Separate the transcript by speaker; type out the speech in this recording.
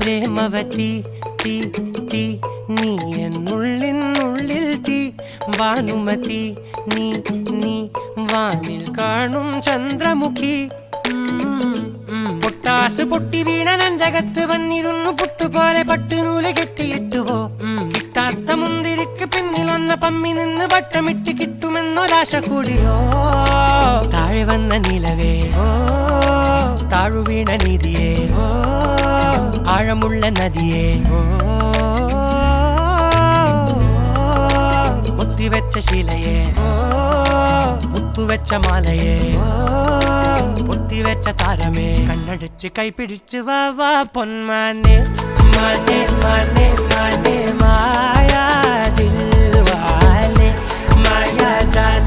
Speaker 1: പ്രേമവതി തീ തീ നീ എന്നുള്ളിൽ തീ ഭാനുമതി നീ നീ വാനിൽ കാണും ചന്ദ്രമുഖി പൊട്ടാസ് പൊട്ടി വീണ നെഞ്ചകത്ത് വന്നിരുന്നു പുട്ടുപോലെ പട്ടുനൂല് കെട്ടിയിട്ടുവോ കിട്ടാത്ത മുന്തിരിക്ക് പിന്നിൽ വന്ന പമ്മി നിന്ന് വട്ടമിട്ട് കിട്ടുമെന്നൊരാശ കൂടിയോ താഴെ വന്ന നിലവേ ഓ താഴു വീണ നിധിയേ ഓ ആഴമുള്ള നദിയേ ഓ കൊത്തിവെച്ച ശിലയേ ഓ മുത്തുവെച്ച മാലയേ ഓ പൊത്തിവെച്ച താരമേ കണ്ണടിച്ച് കൈപിടിച്ച് വാ വാ പൊന്മാനെ മാനെ മാനെ മാനെ മായാ ദിൽവാലെ മായാ ജാല